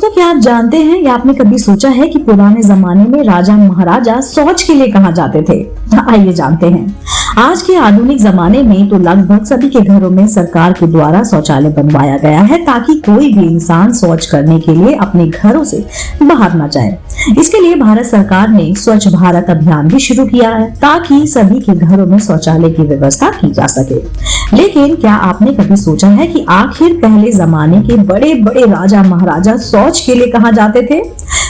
दोस्तों, क्या आप जानते हैं या आपने कभी सोचा है कि पुराने जमाने में राजा महाराजा शौच के लिए कहाँ जाते थे? आइए जानते हैं। आज के आधुनिक जमाने में तो लगभग सभी के घरों में सरकार के द्वारा शौचालय बनवाया गया है ताकि कोई भी इंसान शौच करने के लिए अपने घरों से बाहर न जाए। इसके लिए भारत सरकार ने स्वच्छ भारत अभियान भी शुरू किया है ताकि सभी के घरों में शौचालय की व्यवस्था की जा सके। लेकिन क्या आपने कभी सोचा है कि आखिर पहले जमाने के बड़े बड़े राजा महाराजा शौच के लिए कहाँ जाते थे?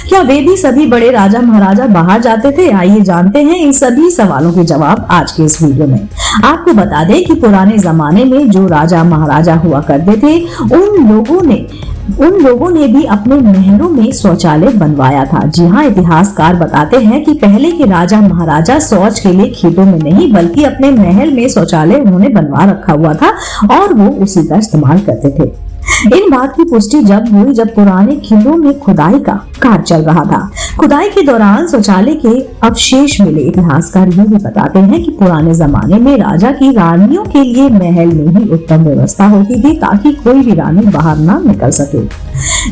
क्या वे भी सभी बड़े राजा महाराजा बाहर जाते थे? आइए जानते हैं इन सभी सवालों के जवाब आज के इस वीडियो में। आपको बता दें कि पुराने जमाने में जो राजा महाराजा हुआ करते थे उन लोगों ने भी अपने महलों में शौचालय बनवाया था। जी हाँ, इतिहासकार बताते हैं कि पहले के राजा महाराजा शौच के लिए खेतों में नहीं बल्कि अपने महल में शौचालय उन्होंने बनवा रखा हुआ था और वो उसी का इस्तेमाल करते थे। इन बात की पुष्टि जब हुई जब पुराने किलों में खुदाई का कार्य चल रहा था। खुदाई के दौरान शौचालय के अवशेष मिले। इतिहासकार ये भी बताते हैं कि पुराने जमाने में राजा की रानियों के लिए महल में ही उत्तम व्यवस्था होती थी ताकि कोई भी रानी बाहर ना निकल सके।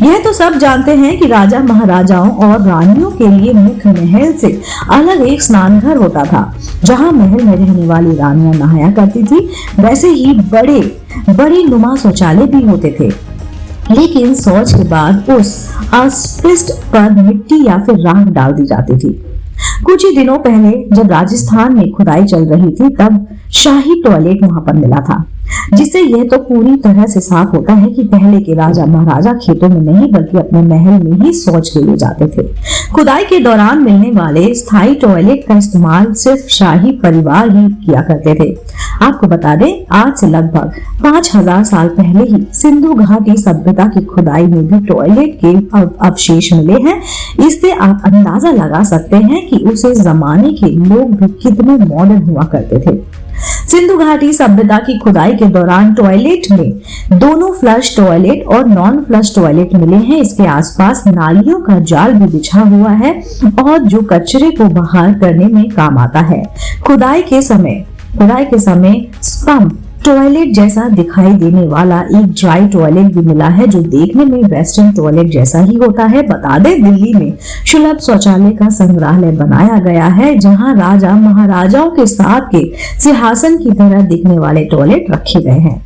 यह तो सब जानते हैं कि राजा महाराजाओं और रानियों के लिए मुख्य महल से अलग एक स्नान घर होता था जहाँ महल में रहने वाली रानियां नहाया करती थी। वैसे ही बड़ी नुमा शौचालय भी होते थे, लेकिन शौच के बाद उस अपशिष्ट पर मिट्टी या फिर राख डाल दी जाती थी। कुछ ही दिनों पहले जब राजस्थान में खुदाई चल रही थी तब शाही टॉयलेट वहां पर मिला था, जिससे यह तो पूरी तरह से साफ होता है कि पहले के राजा महाराजा खेतों में नहीं बल्कि अपने महल में ही शौच के लिए जाते थे। खुदाई के दौरान मिलने वाले स्थायी टॉयलेट का इस्तेमाल सिर्फ शाही परिवार ही किया करते थे। आपको बता दें, आज से लगभग 5000 साल पहले ही सिंधु घाटी सभ्यता की खुदाई में भी टॉयलेट के अवशेष मिले हैं। इससे आप अंदाजा लगा सकते हैं कि उस जमाने के लोग भी कितने मॉडर्न हुआ करते थे। सिंधु घाटी सभ्यता की खुदाई के दौरान टॉयलेट में दोनों फ्लश टॉयलेट और नॉन फ्लश टॉयलेट मिले हैं। इसके आसपास नालियों का जाल भी बिछा हुआ है और जो कचरे को बाहर करने में काम आता है। खुदाई के समय स्पंप टॉयलेट जैसा दिखाई देने वाला एक ड्राई टॉयलेट भी मिला है जो देखने में वेस्टर्न टॉयलेट जैसा ही होता है। बता दें, दिल्ली में सुलभ शौचालय का संग्रहालय बनाया गया है जहां राजा महाराजाओं के साथ के सिंहासन की तरह दिखने वाले टॉयलेट रखे गए हैं।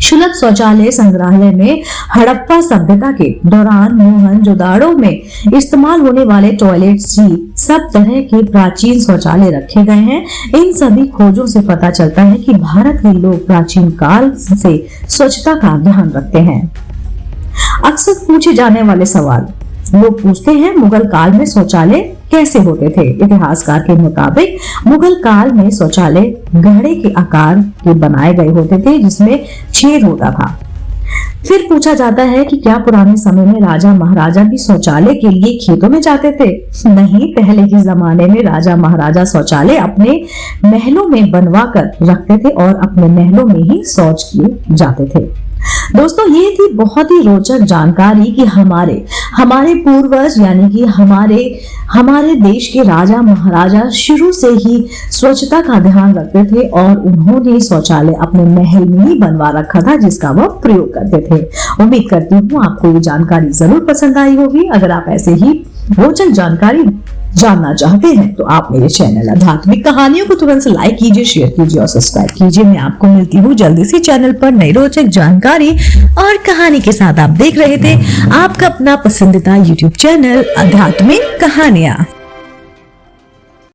सुलभ शौचालय संग्रहालय में हड़प्पा सभ्यता के दौरान मोहनजोदाड़ो में इस्तेमाल होने वाले टॉयलेट सब तरह के प्राचीन शौचालय रखे गए हैं। इन सभी खोजों से पता चलता है कि भारत के लोग प्राचीन काल से स्वच्छता का ध्यान रखते हैं। अक्सर पूछे जाने वाले सवाल, लोग पूछते हैं मुगल काल में शौचालय कैसे होते थे? इतिहासकार के मुताबिक मुगल काल में शौचालय घड़े के आकार के बनाए गए होते थे जिसमें छेद होता था। फिर पूछा जाता है कि क्या पुराने समय में राजा महाराजा भी शौचालय के लिए खेतों में जाते थे? नहीं, पहले के जमाने में राजा महाराजा शौचालय अपने महलों में बनवा कर रखते थे और अपने महलों में ही शौच किए जाते थे। दोस्तों, ये थी बहुत ही रोचक जानकारी कि हमारे पूर्वज यानी कि हमारे देश के राजा महाराजा शुरू से ही स्वच्छता का ध्यान रखते थे और उन्होंने शौचालय अपने महल में ही बनवा रखा था जिसका वह प्रयोग करते थे। उम्मीद करती हूँ आपको ये जानकारी जरूर पसंद आई होगी। अगर आप ऐसे ही रोचक जानकारी जानना चाहते हैं तो आप मेरे चैनल आध्यात्मिक कहानियों को तुरंत से लाइक कीजिए, शेयर कीजिए और सब्सक्राइब कीजिए। मैं आपको मिलती हूँ जल्दी से चैनल पर नई रोचक जानकारी और कहानी के साथ। आप देख रहे थे आपका अपना पसंदीदा YouTube चैनल आध्यात्मिक कहानियां।